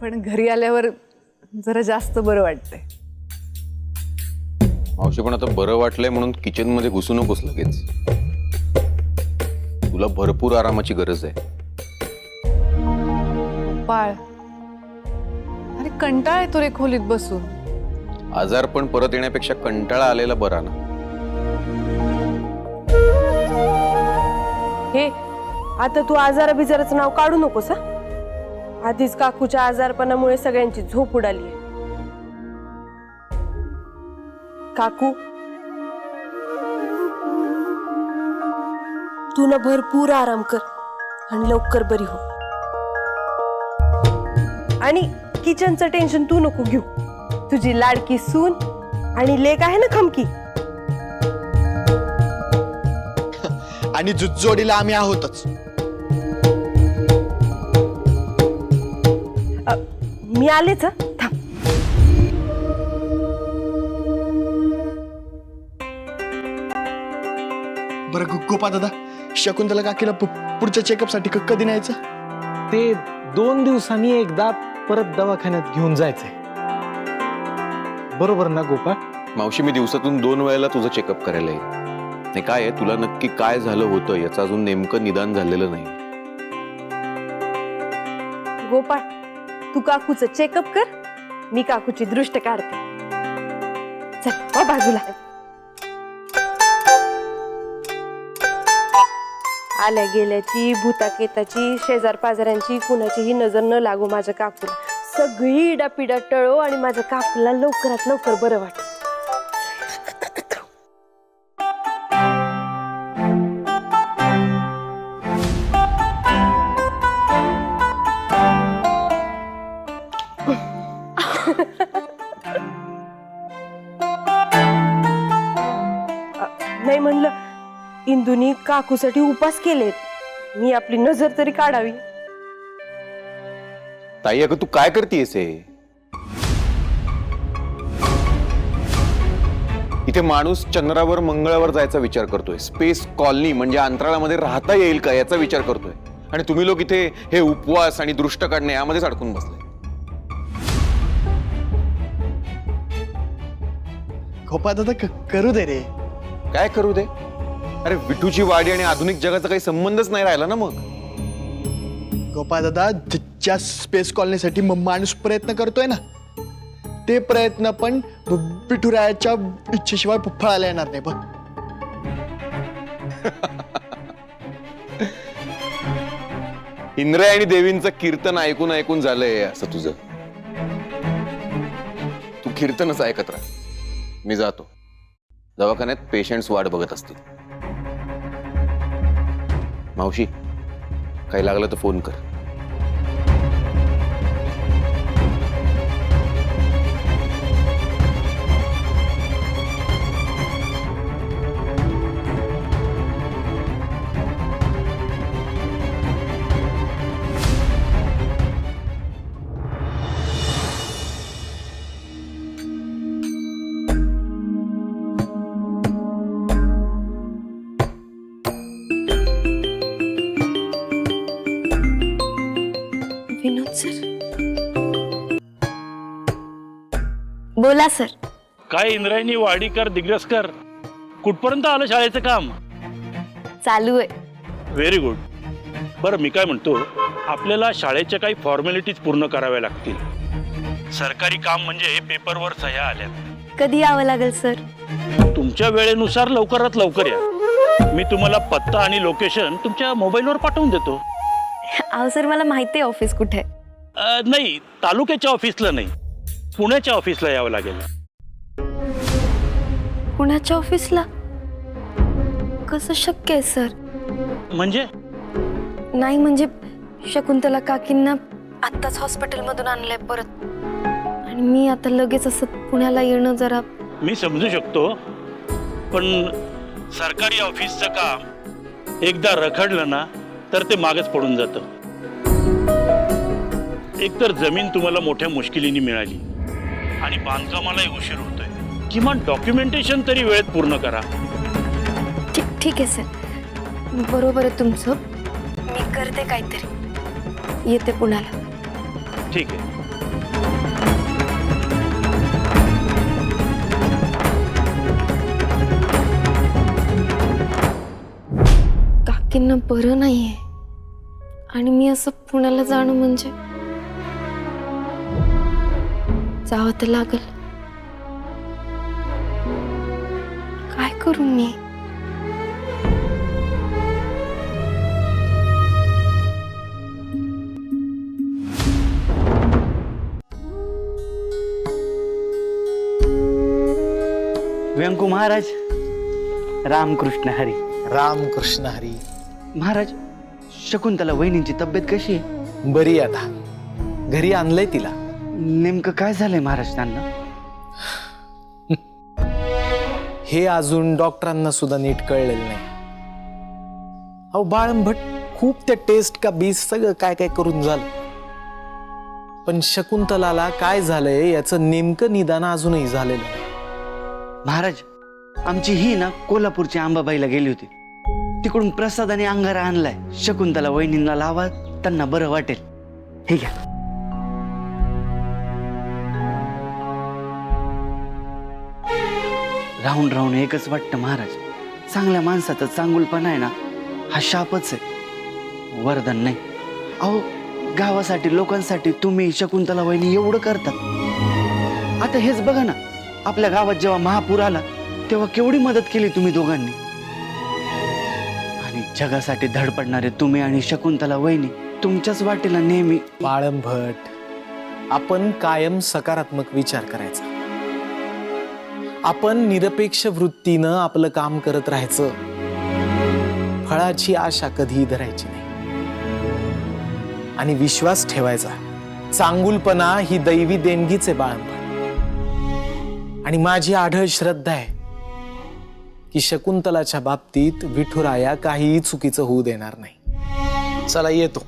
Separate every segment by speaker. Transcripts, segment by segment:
Speaker 1: पण घरी आल्यावर जरा जास्त बरं वाटतंय.
Speaker 2: मावशी पण आता बरं वाटलंय म्हणून किचन मध्ये घुसू नकोस लगेच. तुला भरपूर आरामाची गरज आहे.
Speaker 1: बाळ, अरे कंटाळा येतो रे खोलीत बसून.
Speaker 2: आजार पण परत येण्यापेक्षा कंटाळा आलेला बरा ना.
Speaker 3: हे आता तू आजारा बिजाराचं नाव काढू नकोस हा. आधीच काकूच्या आजारपणामुळे सगळ्यांची झोप उडाली. काकू, तू ना भरपूर आराम कर आणि लवकर बरी हो. आणि किचनचं टेन्शन तू नको घेऊ. तुझी लाडकी सून आणि लेक आहे ना खमकी.
Speaker 4: आणि जोडीला आम्ही आहोतच.
Speaker 3: मी आलेच. थांब.
Speaker 4: बरं गोपा दादा, शकुंतला काकीला पुढच्या चेकअप साठी कधी न्यायचं?
Speaker 5: ते 2 दिवसांनी एकदा परत दवाखान्यात घेऊन जायचंय. बरोबर ना गोपाळ?
Speaker 2: मावशी, मी दिवसातून 2 वेळेला तुझं चेकअप करायला येईल. नाही काय आहे, तुला नक्की काय झालं होतं याचं अजून नेमकं निदान झालेलं नाही.
Speaker 3: गोपाळ, तू काकूचं चेकअप कर, मी काकूची दृष्ट काढते. चल हो बाजूला. आल्या गेल्याची, भूताकेताची, शेजार पाजाऱ्यांची कुणाचीही नजर न लागू माझ्या काकूला. सगळी इडापिडा टळो आणि माझ्या काकूला लवकरात लवकर बरं वाट. नाही म्हणलं, इंदुनी काकूसाठी उपास केलेत. मी आपली नजर तरी काढावी.
Speaker 2: ताई, अगं तू काय करतेयस हे? इथे माणूस चंद्रावर मंगळावर जायचा विचार करतोय. स्पेस कॉलनी म्हणजे अंतराळामध्ये राहता येईल का याचा विचार करतोय. आणि तुम्ही लोक इथे हे उपवास आणि दृष्ट काढणे यामध्येच अडकून बसले.
Speaker 4: गोपा दादा करू दे रे.
Speaker 2: काय करू दे? अरे विठूची वाडी आणि आधुनिक जगाचा काही संबंधच नाही राहिला ना मग.
Speaker 4: गोपा दादा, ज्या स्पेस कॉलनीसाठी माणूस प्रयत्न करतोय ना, ते प्रयत्न पण विठुरायाच्या इच्छेशिवाय फळाला येणार नाही बघ.
Speaker 2: इंद्रायणी देवींचं कीर्तन ऐकून ऐकून झालंय असं तुझं. तू कीर्तनच ऐकत राहा. मी जातो. दवाखान्यात पेशंट्स वाट बघत असतील. मावशी, काही लागलं तर फोन कर.
Speaker 3: विनोद सर.
Speaker 6: बोला सर.
Speaker 7: काय इंद्रायणी, वाडीकर, दिग्रसकर, कुठपर्यंत आलं शाळेचं काम?
Speaker 6: चालू आहे.
Speaker 7: Very good. बरं, मी काय म्हणतो, आपल्याला शाळेच्या काही फॉर्मॅलिटीज पूर्ण कराव्या लागतील. सरकारी काम म्हणजे पेपरवर सह्या आल्या.
Speaker 6: कधी यावं लागेल सर?
Speaker 7: तुमच्या वेळेनुसार लवकरात लवकर या. मी तुम्हाला पत्ता आणि लोकेशन तुमच्या मोबाईलवर पाठवून देतो.
Speaker 6: अहो सर, मला माहिती आहे ऑफिस कुठे आहे.
Speaker 7: नाही, तालुक्याच्या ऑफिसला नाही, पुण्याच्या ऑफिसला यावं लागेल.
Speaker 6: पुण्याच्या ऑफिसला? कसं शक्य आहे सर?
Speaker 7: म्हणजे
Speaker 6: नाही म्हणजे शकुंतला काकींना आत्ताच हॉस्पिटलमधून आणलंय परत, आणि मी आता लगेच असं पुण्याला येणं जरा.
Speaker 7: मी समजू शकतो, पण सरकारी ऑफिसचं काम एकदा रखडलं ना तर ते मागच पडून जातं. एकतर जमीन तुम्हाला मोठ्या मुश्किलीने मिळाली आणि बांधकामालाही उशीर होतोय. किमान डॉक्युमेंटेशन तरी वेळेत पूर्ण करा.
Speaker 6: ठीक आहे सर, बरोबर आहे तुमचं. मी करते काहीतरी, येते पुण्याला.
Speaker 7: ठीक आहे.
Speaker 6: काकींना बरं नाहीये आणि मी असं पुण्याला जाणं म्हणजे जावं तर लागल. काय करू मी?
Speaker 8: व्यंकू महाराज, रामकृष्ण हरी.
Speaker 5: रामकृष्ण हरी.
Speaker 8: महाराज, शकुंतला वहिनींची तब्येत कशी आहे?
Speaker 5: बरी आता. घरी आणलंय तिला.
Speaker 8: नेमकं काय झालंय महाराज त्यांना?
Speaker 5: हे अजून डॉक्टरांना सुद्धा नीट कळलेलं नाही. अहो बाळंभट खूप त्या टेस्ट का बीस सगळं काय काय करून झालं, पण शकुंतलाला काय झालंय याचं नेमकं निदान अजूनही झालेलं नाही.
Speaker 8: महाराज, आमची ही ना कोल्हापूरची अंबाबाईला गेली होती. तिकडून प्रसादाने अंगारा आणलाय. शकुंतला वहिनींना लावा, त्यांना बरं वाटेल. हे घ्या. राहून राहून एकच वाटतं महाराज, चांगल्या माणसाचा चांगुलपणा आहे ना, हा शापच आहे, वरदान नाही. अहो, गावासाठी लोकांसाठी तुम्ही शकुंतला वहिनी एवढं करतात. आता हेच बघा ना, आपल्या गावात जेव्हा महापूर आला तेव्हा केवढी मदत केली तुम्ही दोघांनी. आणि जगासाठी धडपडणारे तुम्ही आणि शकुंतला वहिनी तुमच्याच वाटेला नेहमी.
Speaker 5: बाळंभट, आपण कायम सकारात्मक विचार करायचा. आपण निरपेक्ष वृत्तीनं आपलं काम करत राहायचं. फळाची आशा कधीही धरायची नाही आणि विश्वास ठेवायचा. चांगुलपणा ही दैवी देणगीच आहे बाळंभट. आणि माझी आढळ श्रद्धा आहे की शकुंतलाच्या बाबतीत विठुराया काहीही चुकीचं होऊ देणार नाही. चला येतो.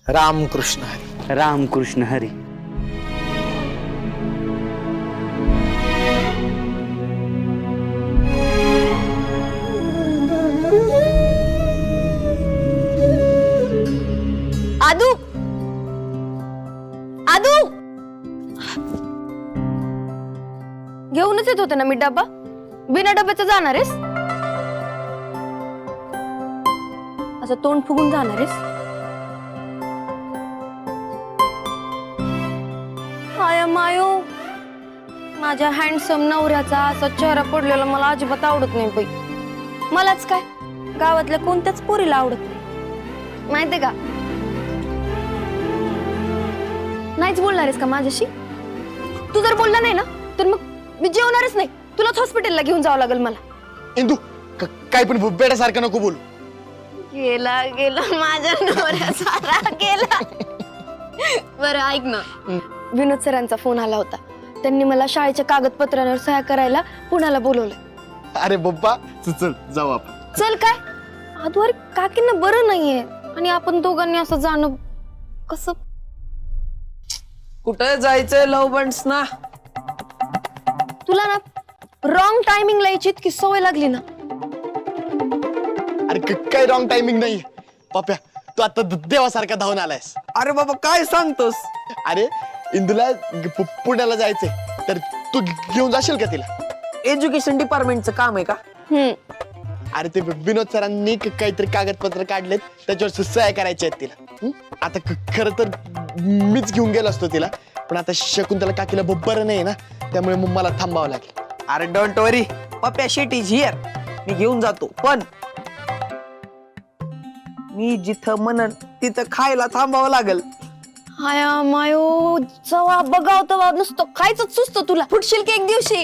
Speaker 5: रामकृष्ण हरी.
Speaker 8: रामकृष्ण हरी.
Speaker 6: आदू, आदू, घेऊनच येत होते ना मी डबा. बिना डब्याचं जाणार आहेस? असं तोंड फुगून जाणार आहेस? हाय मायो, माझ्या हँडसम नवऱ्याचा असा चेहरा पडलेला मला अजिबात आवडत नाही बाई. मलाच काय, गावातल्या कोणत्याच पोरीला आवडत नाही, माहितीये का? नाहीच बोलणार आहेस का माझ्याशी? तू जर बोलला नाही ना तर मग मी जेवणारच नाही. तुलाच हॉस्पिटलला घेऊन जावं लागेल मला.
Speaker 4: इंदू, काय पण बेटासारखं नको बोलू.
Speaker 6: गेला गेला माझ्या नवऱ्याचा गेला. बरं ऐक ना, विनोद सरांचा फोन आला होता. त्यांनी मला शाळेच्या कागदपत्रांवर सह्या करायला पुण्याला बोलवलंय.
Speaker 4: अरे बाप्पा, चल जाऊ आपण.
Speaker 6: चल काय? आदवारी काकींना बरं नाहीये आणि आपण दोघांनी असं जाणं कसं?
Speaker 1: कुठे जायचंय लव बंड्स ना?
Speaker 6: तुला ना रॉंग टायमिंगला यायची इतकी सवय लागली ना.
Speaker 4: अरे काय रॉंग टायमिंग नाही पाप्या, तू आता देवासारखा धावून आलायस.
Speaker 1: अरे बाबा काय सांगतोस?
Speaker 4: अरे इंदूला पुण्याला जायचंय, तर तू घेऊन जाशील का तिला?
Speaker 1: एज्युकेशन डिपार्टमेंटचं काम आहे का?
Speaker 4: अरे ते विनोद सरांनी काहीतरी कागदपत्र काढलेत, त्याच्यावर सह्या करायच्या आहेत तिला. आता खरं तर मीच घेऊन गेलो असतो तिला, पण आता शकुंतला काकीला बरं नाही ना, त्यामुळे मग मला थांबावं लागेल.
Speaker 1: अरे don't worry, Papya Shet is here. मी घेऊन जातो, पण मी जिथं म्हणन तिथं खायला थांबावं लागल.
Speaker 6: हाया मायो, जवा बघाव तेव्हा नुसतं खायचंच सुचतं तुला. फुटशील की एक दिवशी.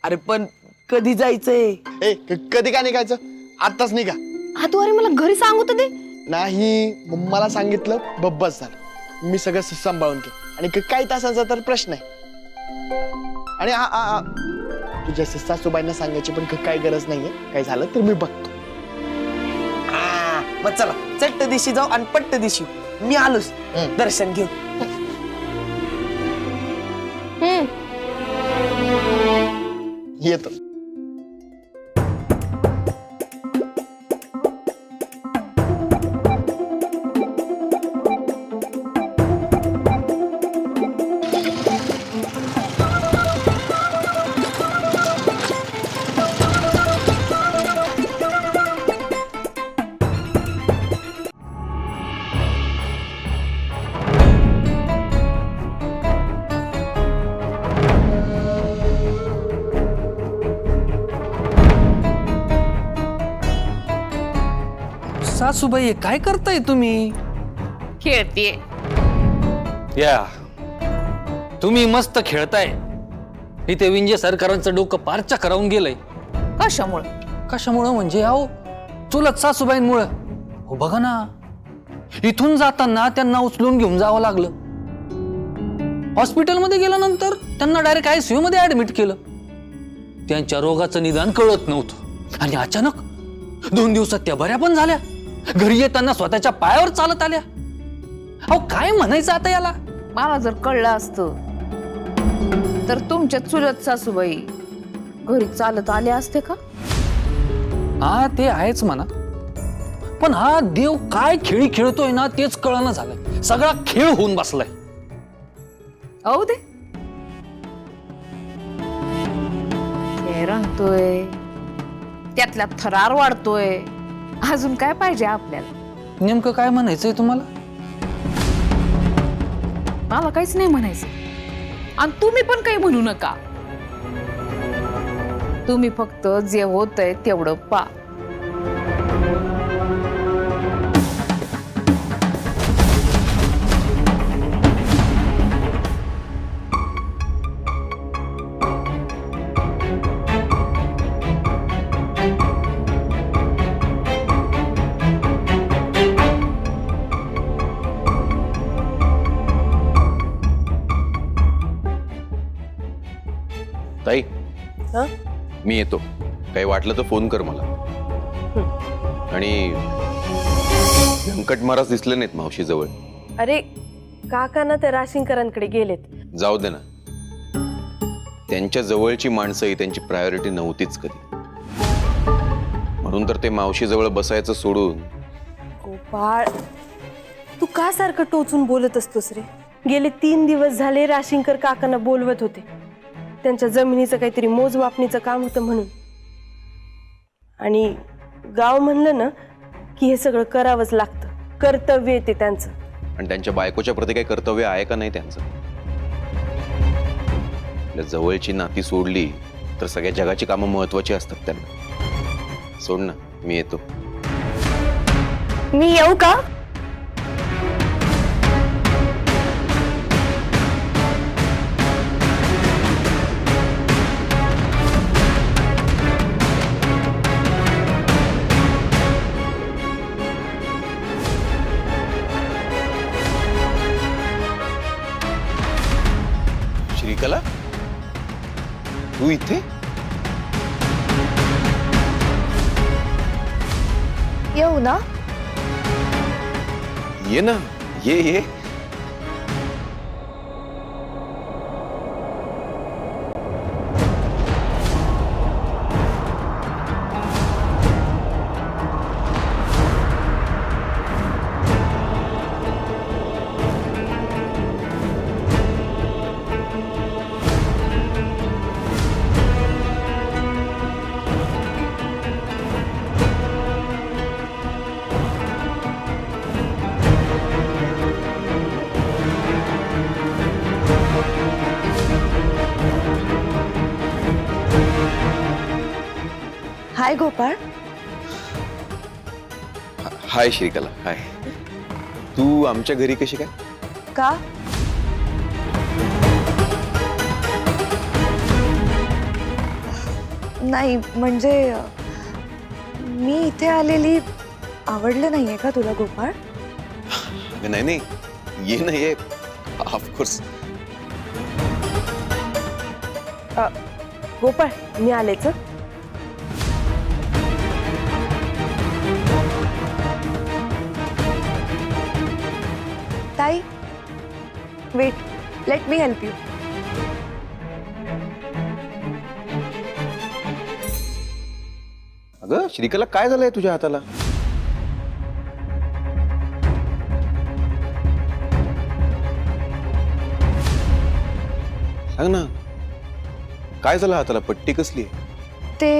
Speaker 1: अरे पण कधी जायचंय?
Speaker 4: ए कधी का निघायचं? आत्ताच निघा.
Speaker 6: आदवारी मला घरी सांगू तर दे.
Speaker 4: नाही, मग मला सांगितलं बस झालं. मी सगळं सांभाळून घे. आणि काही तासांचा तर प्रश्न आहे. आणि तुझ्या सासूबाईंना सांगायची पण काही गरज नाहीये. काही झालं तर मी बघतो.
Speaker 1: मग चला चट्ट दिशी जाऊ आणि पट्ट दिशी. मी आलोच दर्शन घेऊन.
Speaker 4: येतो.
Speaker 9: सासूबाई काय करताय तुम्ही?
Speaker 6: खेळते.
Speaker 9: या तुम्ही मस्त खेळताय. इथे विंजे सरकारांचं डोकं पार चक्रावून गेलंय. कशामुळं म्हणजे अहो चुलत सासूबाईंमुळं. हो बघा ना, इथून जाताना त्यांना उचलून घेऊन जावं लागलं. हॉस्पिटलमध्ये गेल्यानंतर त्यांना डायरेक्ट ICU मध्ये ऍडमिट केलं. त्यांच्या रोगाचं निदान कळत नव्हतं आणि अचानक 2 दिवसात त्या बऱ्या पण झाल्या. घरी येताना स्वतःच्या पायावर चालत आल्या. अहो काय म्हणायचं आता याला?
Speaker 10: मला जर कळलं असतं तर तुमच्या चुलत सासूबाई घरी चालत आले असते का?
Speaker 9: हा ते आहेच म्हणा, पण हा देव काय खेळी खेळतोय ना तेच कळणं झालंय. सगळा खेळ होऊन बसलाय.
Speaker 10: अहो दे, ते रंगतोय, त्यातला थरार वाढतोय. अजून काय पाहिजे आपल्याला?
Speaker 9: नेमकं काय म्हणायचंय तुम्हाला?
Speaker 10: मला काहीच नाही म्हणायचं आणि तुम्ही पण काही म्हणू नका. तुम्ही फक्त जे होतंय तेवढं पा.
Speaker 2: ताई
Speaker 1: हं?
Speaker 2: मी येतो. काही वाटलं तर फोन कर मला. आणि व्यंकट महाराज दिसले नाहीत मावशी जवळ.
Speaker 3: अरे काका ना त्या राशींकरांकडे गेलेत.
Speaker 2: जाऊ दे ना, त्यांच्या जवळची माणसं ही त्यांची प्रायोरिटी नव्हतीच कधी. म्हणून तर ते मावशी जवळ बसायचं सोडून.
Speaker 3: गोपाळ, तू का सारखं टोचून बोलत असतोस रे? गेले 3 दिवस झाले राशींकर काकांना बोलवत होते. त्यांच्या जमिनीचं काहीतरी मोजमापणीचं काम होतं म्हणून. आणि गाव म्हणलं ना की हे सगळं करावंच लागतं. कर्तव्य ते त्यांचं.
Speaker 2: आणि त्यांच्या बायकोच्या प्रती काही कर्तव्य आहे का नाही त्यांचं? आपल्या जवळची नाती सोडली तर सगळ्या जगाची कामं महत्वाची असतात त्यांना. सोड ना, मी येतो.
Speaker 6: मी येऊ का?
Speaker 2: श्रीकला, तू इथे?
Speaker 6: येऊ ना?
Speaker 2: ये ना, ये.
Speaker 6: हाय गोपाळ.
Speaker 2: हाय श्रीकला, हाय. तू आमच्या घरी कशी काय?
Speaker 6: का? नाही म्हणजे मी इथे आलेली आवडलं नाहीये का तुला गोपाळ?
Speaker 2: नाही, ये ना, ये. ऑफकोर्स.
Speaker 3: गोपाळ, मी आलेच.
Speaker 6: ताई, wait, let me help you.
Speaker 2: अगं श्रीकला, काय झालंय तुझ्या हाताला? सांग ना, काय झालं हाताला? पट्टी कसली?
Speaker 6: ते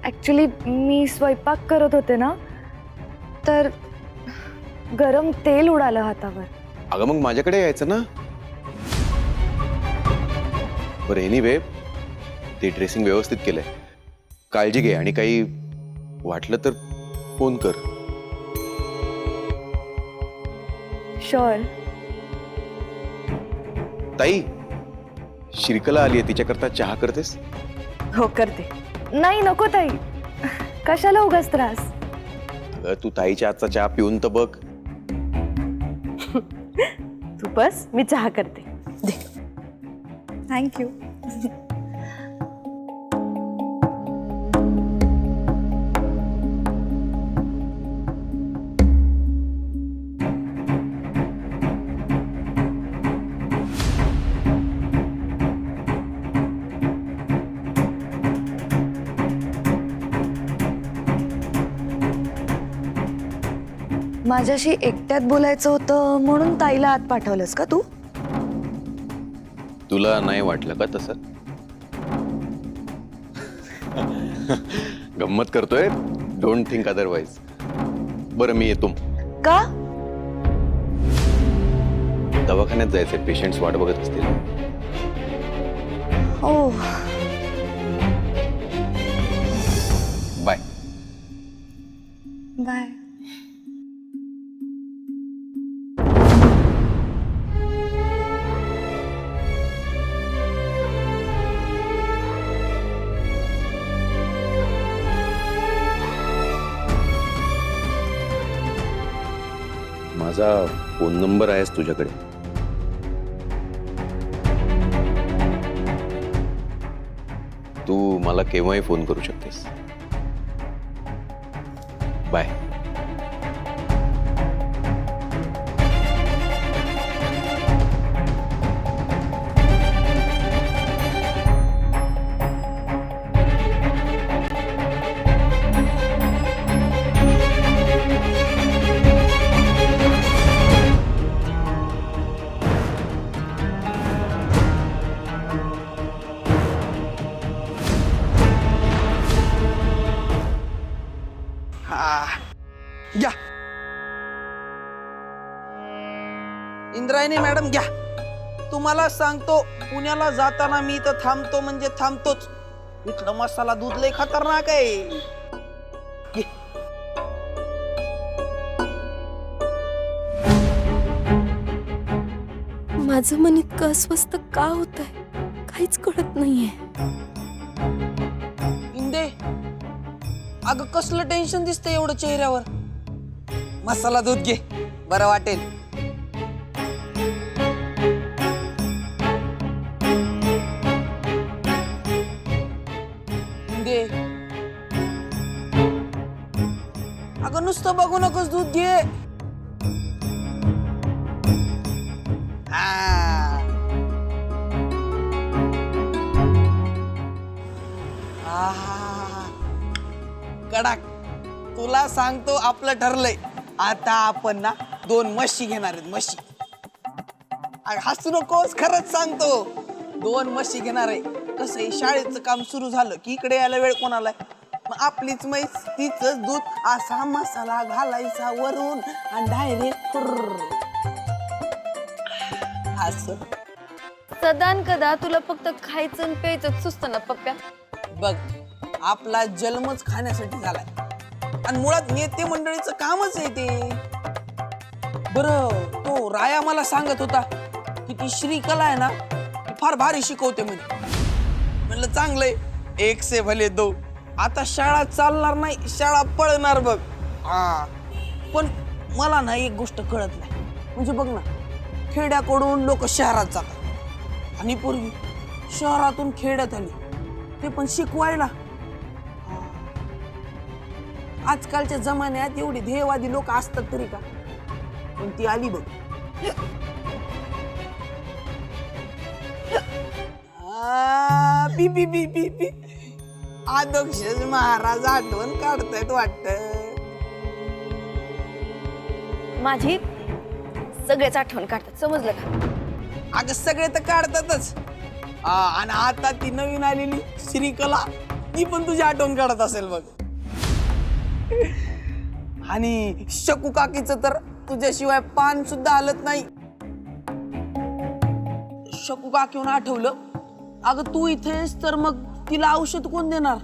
Speaker 6: ऍक्च्युली मी स्वयंपाक करत होते ना, तर गरम तेल उडालं हातावर.
Speaker 2: अगं मग माझ्याकडे यायचं ना. बरं, एनिवे ते ड्रेसिंग व्यवस्थित केलंय. काळजी घे आणि काही वाटलं तर फोन कर.
Speaker 6: शुअर.
Speaker 2: ताई, श्रीकला आली आहे, तिच्याकरता चहा करतेस?
Speaker 3: हो करते.
Speaker 6: नाही नको ताई, कशाला उगाच त्रास.
Speaker 2: अगं, तू ताईच्या हातचा चहा पिऊन तर बघ.
Speaker 3: तू बस, मी चहा करते. दे.
Speaker 6: थँक्यू. माझ्याशी एकट्यात बोलायचं होतं म्हणून ताईला आत पाठवलंस का तू?
Speaker 2: तुला नाही वाटलं का तसं? गंमत करतोय. Don't think otherwise. बरं, मी येतो.
Speaker 6: का?
Speaker 2: दवाखान्यात जायचंय, पेशंट्स वाट बघत असतील.
Speaker 6: ओ,
Speaker 2: बाय.
Speaker 6: बाय.
Speaker 2: माझा फोन नंबर आहेस तुझ्याकडे. तू मला केव्हाही फोन करू शकतेस. बाय.
Speaker 1: घ्या इंद्रायणी मॅडम, घ्या. तुम्हाला सांगतो, पुण्याला जाताना मी इथं थांबतो म्हणजे थांबतोच. इथलं मसाला दूध लय खतरनाक आहे. घे.
Speaker 3: माझं मन इतकं अस्वस्थ का होत आहे, काहीच कळत नाहीये.
Speaker 1: इंदे, अगं कसलं टेन्शन दिसतंय एवढं चेहऱ्यावर. मसाला दूध घे, बरं वाटेल. इंदे, अगं नुसतं बघू नकोस, दूध घे. कडक. तुला सांगतो, आपलं ठरलंय. आता आपण ना 2 म्हशी घेणार आहेत. म्हशी. हसू नकोस, खरंच सांगतो. 2 म्हशी घेणार आहे. कसं आहे, शाळेचं काम सुरू झालं की इकडे यायला वेळ कोणाला. मग आपलीच म्हैस, तिचंच दूध, असा मसाला घालायचा वरून आणि डायरेक्ट असं.
Speaker 6: सदान कदा तुला फक्त खायचं आणि प्यायचं सुचतं ना पप्प्या.
Speaker 1: बघ, आपला जन्मच खाण्यासाठी झालाय आणि मुळात नेते मंडळीचं कामच आहे ते. बरं, तो राया मला सांगत होता की ती श्रीकला आहे ना, ती फार भारी शिकवते म्हणे. म्हणलं चांगलंय, 1 से भले 2. आता शाळा चालणार नाही, शाळा पळणार बघ. हा, पण मला ना एक गोष्ट कळत नाही. म्हणजे बघ ना, खेड्याकडून लोक शहरात जातात आणि पूर्वी शहरातून खेड्यात आली, ते पण शिकवायला. आजकालच्या जमान्यात एवढी ध्येयवादी लोक असतात तरी का, पण ती आली बघ. बी बी बी बी बी. अध्यक्ष महाराज आठवण काढतायत वाटत.
Speaker 6: माझी सगळेच आठवण काढतात, समजलं का?
Speaker 1: अगं सगळे तर काढतातच, आणि आता ती नवीन आलेली श्रीकला, ती पण तुझी आठवण काढत असेल बघ. आणि शकू काकीचं तर तुझ्याशिवाय पान सुद्धा हलत नाही. शकू काकीहून आठवलं, अगं तू इथेस तर मग तिला औषध कोण देणार?